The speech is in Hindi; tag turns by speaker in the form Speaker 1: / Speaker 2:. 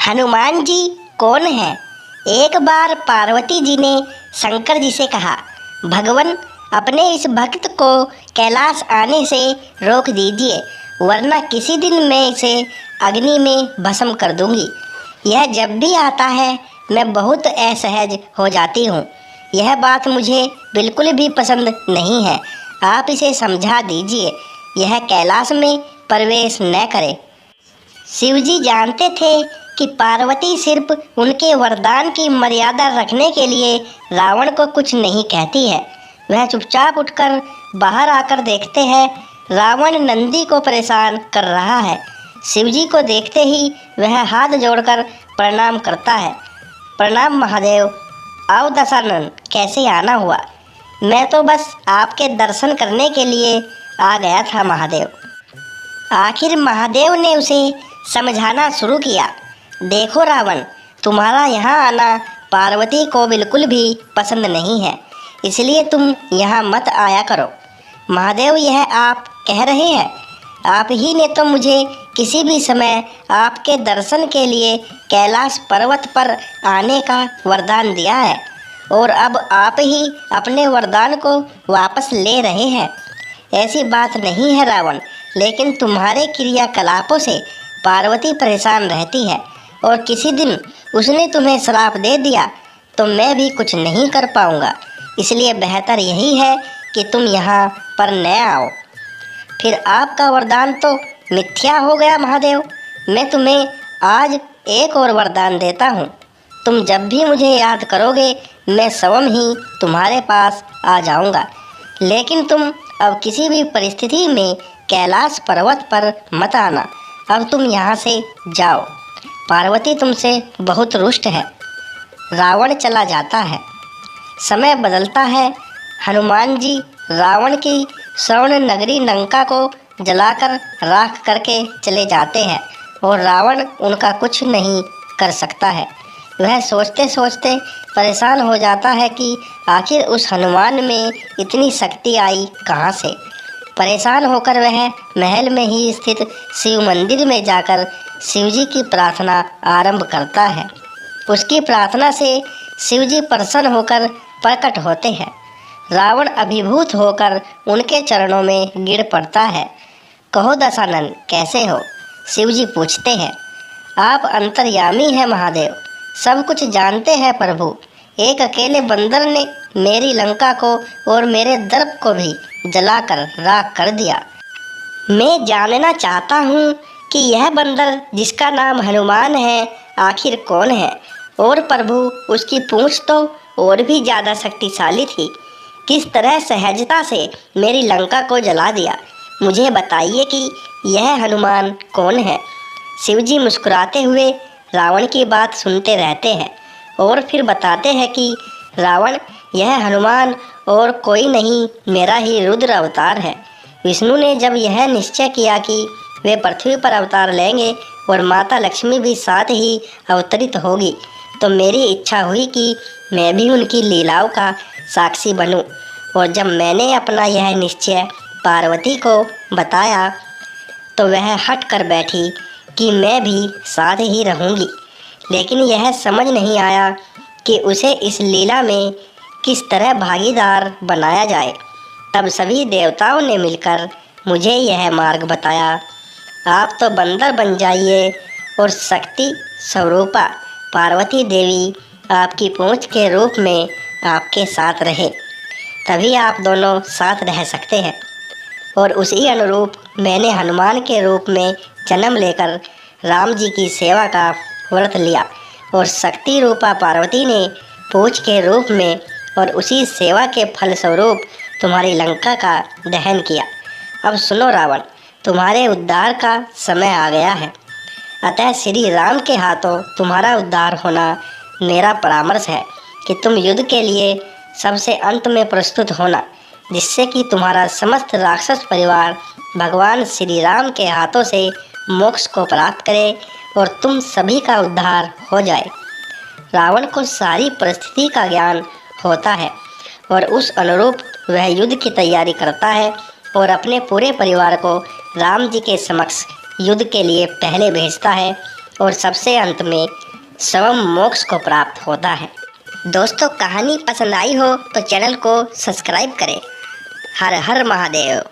Speaker 1: हनुमान जी कौन है? एक बार पार्वती जी ने शंकर जी से कहा, भगवान अपने इस भक्त को कैलाश आने से रोक दीजिए, वरना किसी दिन मैं इसे अग्नि में भस्म कर दूंगी। यह जब भी आता है मैं बहुत असहज हो जाती हूँ। यह बात मुझे बिल्कुल भी पसंद नहीं है। आप इसे समझा दीजिए, यह कैलाश में प्रवेश न करे। शिवजी जानते थे कि पार्वती सिर्फ उनके वरदान की मर्यादा रखने के लिए रावण को कुछ नहीं कहती है। वह चुपचाप उठकर बाहर आकर देखते हैं रावण नंदी को परेशान कर रहा है। शिवजी को देखते ही वह हाथ जोड़कर प्रणाम करता है। प्रणाम महादेव। आओ दशानन, कैसे आना हुआ? मैं तो बस आपके दर्शन करने के लिए आ गया था महादेव। आखिर महादेव ने उसे समझाना शुरू किया। देखो रावण, तुम्हारा यहाँ आना पार्वती को बिल्कुल भी पसंद नहीं है, इसलिए तुम यहाँ मत आया करो। महादेव, यह आप कह रहे हैं? आप ही ने तो मुझे किसी भी समय आपके दर्शन के लिए कैलाश पर्वत पर आने का वरदान दिया है, और अब आप ही अपने वरदान को वापस ले रहे हैं। ऐसी बात नहीं है रावण, लेकिन तुम्हारे क्रियाकलापों से पार्वती परेशान रहती है, और किसी दिन उसने तुम्हें श्राप दे दिया तो मैं भी कुछ नहीं कर पाऊंगा। इसलिए बेहतर यही है कि तुम यहाँ पर न आओ। फिर आपका वरदान तो मिथ्या हो गया महादेव। मैं तुम्हें आज एक और वरदान देता हूँ। तुम जब भी मुझे याद करोगे मैं स्वयं ही तुम्हारे पास आ जाऊँगा, लेकिन तुम अब किसी भी परिस्थिति में कैलाश पर्वत पर मत आना। अब तुम यहाँ से जाओ। पार्वती तुमसे बहुत रुष्ट है। रावण चला जाता है। समय बदलता है। हनुमान जी रावण की स्वर्ण नगरी लंका को जलाकर राख करके चले जाते हैं, और रावण उनका कुछ नहीं कर सकता है। वह सोचते सोचते परेशान हो जाता है कि आखिर उस हनुमान में इतनी शक्ति आई कहाँ से। परेशान होकर वह महल में ही स्थित शिव मंदिर में जाकर शिवजी की प्रार्थना आरंभ करता है। उसकी प्रार्थना से शिवजी प्रसन्न होकर प्रकट होते हैं। रावण अभिभूत होकर उनके चरणों में गिर पड़ता है। कहो दशानन, कैसे हो? शिवजी पूछते हैं। आप अंतर्यामी हैं महादेव, सब कुछ जानते हैं प्रभु। एक अकेले बंदर ने मेरी लंका को और मेरे दर्प को भी जलाकर राख कर दिया। मैं जानना चाहता हूँ कि यह बंदर जिसका नाम हनुमान है आखिर कौन है? और प्रभु, उसकी पूंछ तो और भी ज़्यादा शक्तिशाली थी। किस तरह सहजता से मेरी लंका को जला दिया? मुझे बताइए कि यह हनुमान कौन है? शिवजी मुस्कुराते हुए रावण की बात सुनते रहते हैं, और फिर बताते हैं कि रावण, यह हनुमान और कोई नहीं, मेरा ही रुद्र अवतार है। विष्णु ने जब यह निश्चय किया कि वे पृथ्वी पर अवतार लेंगे और माता लक्ष्मी भी साथ ही अवतरित होगी, तो मेरी इच्छा हुई कि मैं भी उनकी लीलाओं का साक्षी बनूं। और जब मैंने अपना यह निश्चय पार्वती को बताया तो वह हट कर बैठी कि मैं भी साथ ही रहूंगी। लेकिन यह समझ नहीं आया कि उसे इस लीला में किस तरह भागीदार बनाया जाए। तब सभी देवताओं ने मिलकर मुझे यह मार्ग बताया। आप तो बंदर बन जाइए और शक्ति स्वरूपा पार्वती देवी आपकी पूंछ के रूप में आपके साथ रहे, तभी आप दोनों साथ रह सकते हैं। और उसी अनुरूप मैंने हनुमान के रूप में जन्म लेकर राम जी की सेवा का व्रत लिया, और शक्ति रूपा पार्वती ने पूंछ के रूप में और उसी सेवा के फलस्वरूप तुम्हारी लंका का दहन किया। अब सुनो रावण, तुम्हारे उद्धार का समय आ गया है। अतः श्री राम के हाथों तुम्हारा उद्धार होना मेरा परामर्श है कि तुम युद्ध के लिए सबसे अंत में प्रस्तुत होना, जिससे कि तुम्हारा समस्त राक्षस परिवार भगवान श्री राम के हाथों से मोक्ष को प्राप्त करे और तुम सभी का उद्धार हो जाए। रावण को सारी परिस्थिति का ज्ञान होता है, और उस अनुरूप वह युद्ध की तैयारी करता है और अपने पूरे परिवार को राम जी के समक्ष युद्ध के लिए पहले भेजता है। और सबसे अंत में स्वयं मोक्ष को प्राप्त होता है। दोस्तों, कहानी पसंद आई हो तो चैनल को सब्सक्राइब करें। हर हर महादेव।